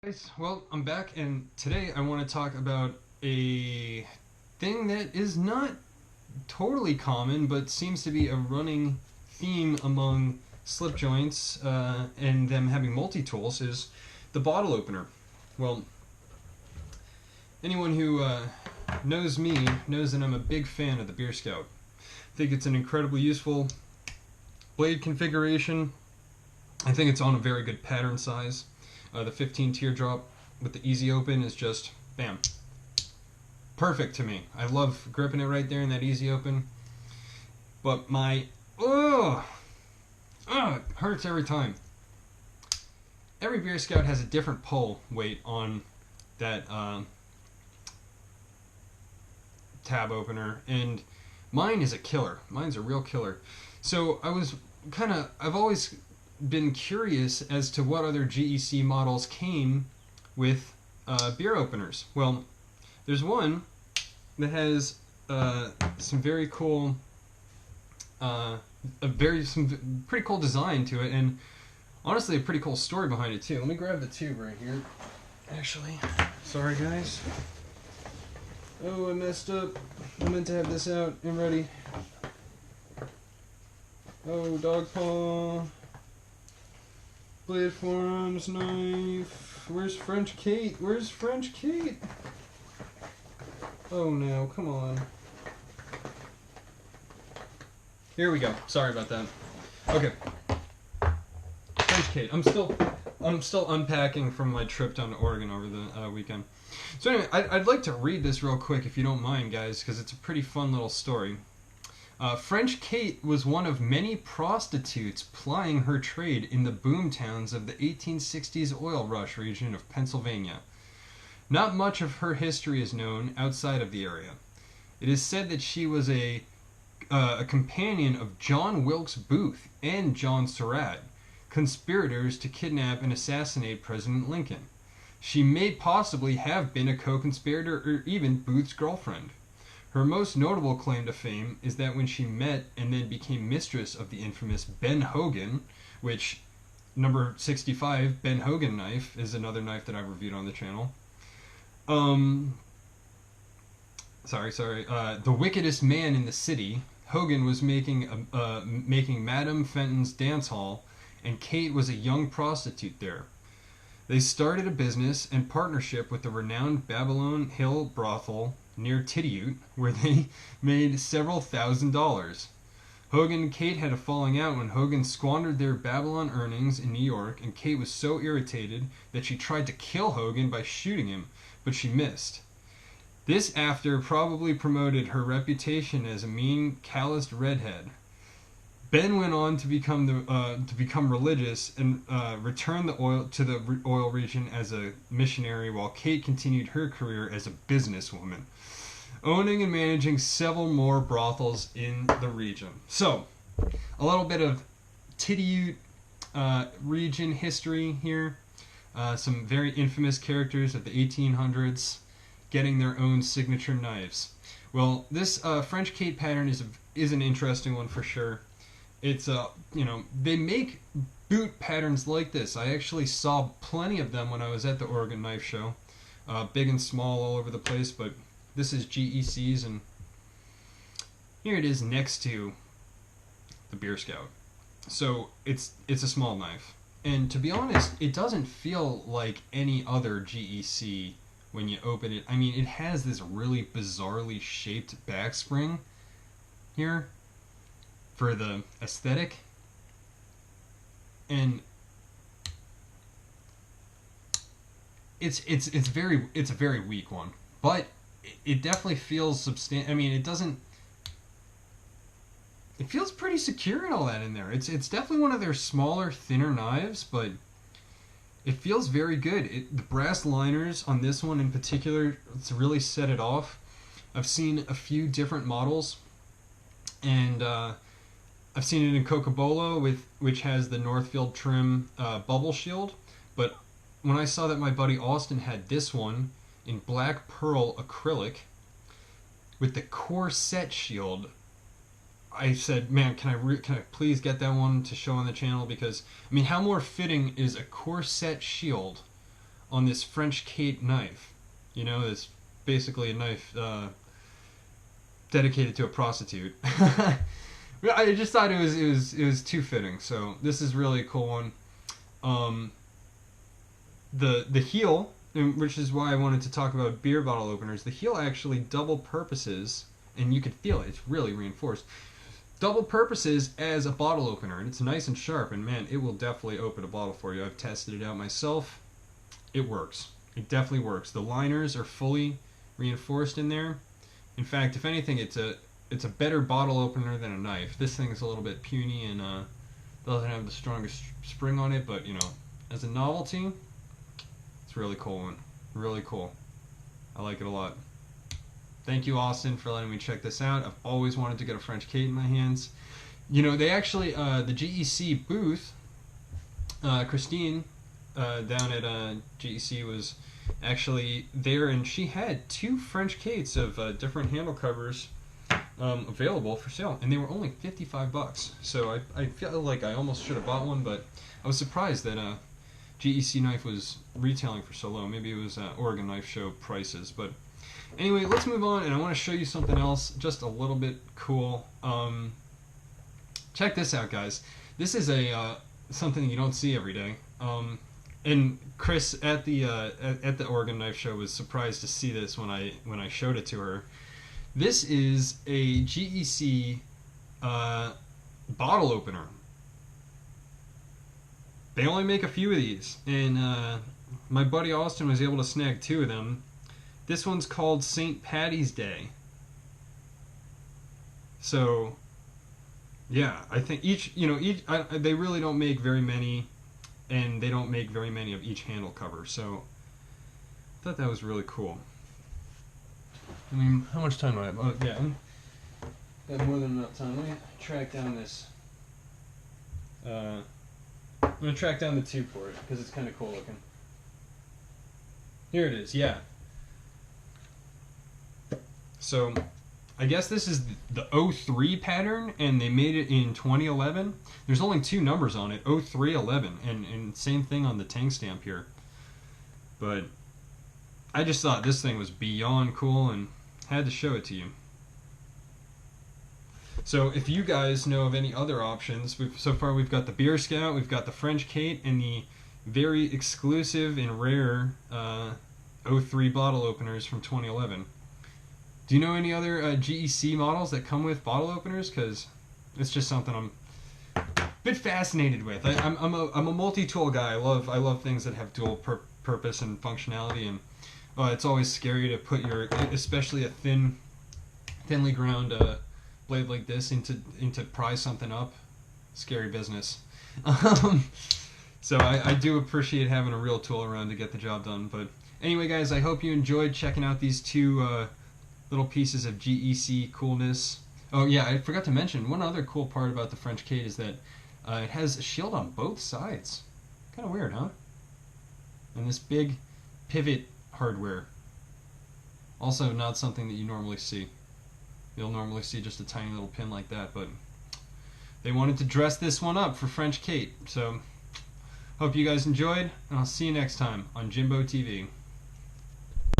Guys, well, I'm back, and today I want to talk about a thing that is not totally common, but seems to be a running theme among slip joints and them having multi-tools is the bottle opener. Well, anyone who knows me knows that I'm a big fan of the Beer Scout. I think it's an incredibly useful blade configuration. I think it's on a very good pattern size. The 15 teardrop with the easy open is just, bam, perfect to me. I love gripping it right there in that easy open. But my, it hurts every time. Every Beer Scout has a different pull weight on that tab opener, and mine is a killer. Mine's a real killer. So I've always been curious as to what other GEC models came with beer openers. Well, there's one that has some very cool, some pretty cool design to it, and honestly a pretty cool story behind it too. Let me grab the tube right here. Actually, sorry guys. Oh, I messed up. I meant to have this out and ready. Oh, dog paw. Blade forearms, knife. Where's French Kate? Where's French Kate? Oh no, come on. Here we go. Sorry about that. Okay. French Kate. I'm still unpacking from my trip down to Oregon over the weekend. So anyway, I'd like to read this real quick if you don't mind, guys, because it's a pretty fun little story. French Kate was one of many prostitutes plying her trade in the boom towns of the 1860s oil rush region of Pennsylvania. Not much of her history is known outside of the area. It is said that she was a companion of John Wilkes Booth and John Surratt, conspirators to kidnap and assassinate President Lincoln. She may possibly have been a co-conspirator or even Booth's girlfriend. Her most notable claim to fame is that when she met and then became mistress of the infamous Ben Hogan, which, number 65, Ben Hogan knife, is another knife that I've reviewed on the channel. The wickedest man in the city, Hogan was making Madame Fenton's dance hall, and Kate was a young prostitute there. They started a business and partnership with the renowned Babylon Hill brothel near Titiute, where they made several $1,000s. Hogan and Kate had a falling out when Hogan squandered their Babylon earnings in New York, and Kate was so irritated that she tried to kill Hogan by shooting him, but she missed. This after probably promoted her reputation as a mean, calloused redhead. Ben went on to become religious and return the oil to the oil region as a missionary, while Kate continued her career as a businesswoman, owning and managing several more brothels in the region. So, a little bit of Titiute region history here. Some very infamous characters of the 1800s getting their own signature knives. Well, this French Kate pattern is an interesting one for sure. It's they make boot patterns like this. I actually saw plenty of them when I was at the Oregon Knife Show, big and small all over the place. But this is GEC's, and here it is next to the Beer Scout. So it's a small knife, and to be honest, it doesn't feel like any other GEC when you open it. I mean, it has this really bizarrely shaped back spring here for the aesthetic, and it's a very weak one, but it definitely feels substantial. I mean, it feels pretty secure and all that in there. It's definitely one of their smaller, thinner knives, but it feels very good. The brass liners on this one in particular, it's really set it off. I've seen a few different models, and I've seen it in Cocobolo, which has the Northfield trim bubble shield, but when I saw that my buddy Austin had this one in black pearl acrylic with the core set shield, I said, man, can I please get that one to show on the channel? Because, I mean, how more fitting is a core set shield on this French Kate knife. You know, it's basically a knife dedicated to a prostitute. I just thought it was too fitting. So this is really a cool one. The heel, which is why I wanted to talk about beer bottle openers. The heel actually double purposes, and you can feel it. It's really reinforced. Double purposes as a bottle opener, and it's nice and sharp. And man, it will definitely open a bottle for you. I've tested it out myself. It works. It definitely works. The liners are fully reinforced in there. In fact, if anything, it's a better bottle opener than a knife. This thing is a little bit puny and doesn't have the strongest spring on it, but you know, as a novelty, it's a really cool one. Really cool. I like it a lot. Thank you, Austin, for letting me check this out. I've always wanted to get a French Kate in my hands. You know, they actually, the GEC booth, Christine down at GEC was actually there, and she had 2 French Kates of different handle covers available for sale, and they were only $55. So I feel like I almost should have bought one, but I was surprised that GEC knife was retailing for so low. Maybe it was Oregon Knife Show prices, but anyway, let's move on, and I want to show you something else just a little bit cool. Check this out, guys. This is a something you don't see every day. And Chris at the Oregon Knife Show was surprised to see this when I showed it to her. This is a GEC bottle opener. They only make a few of these, and my buddy Austin was able to snag 2 of them. This one's called St. Patty's Day. So, yeah, I think they really don't make very many, and they don't make very many of each handle cover. So, I thought that was really cool. I mean, how much time do I have? Oh, yeah, I have more than enough time. Let me track down this. I'm going to track down the tube for it, because it's kind of cool looking. Here it is, yeah. So, I guess this is the 03 pattern, and they made it in 2011. There's only 2 numbers on it, 0311, and same thing on the Tang stamp here. But I just thought this thing was beyond cool and had to show it to you. So if you guys know of any other options, so far we've got the Beer Scout, we've got the French Kate, and the very exclusive and rare 03 bottle openers from 2011. Do you know any other GEC models that come with bottle openers? Because it's just something I'm a bit fascinated with. I'm a multi-tool guy. I love things that have dual purpose and functionality, and it's always scary to put especially a thinly ground blade like this into pry something up. Scary business. So I do appreciate having a real tool around to get the job done. But anyway, guys, I hope you enjoyed checking out these 2 little pieces of GEC coolness. Oh yeah, I forgot to mention one other cool part about the French Kate is that it has a shield on both sides. Kind of weird, huh? And this big pivot hardware. Also not something that you normally see. You'll normally see just a tiny little pin like that, but they wanted to dress this one up for French Kate. So, hope you guys enjoyed, and I'll see you next time on Jimbo TV.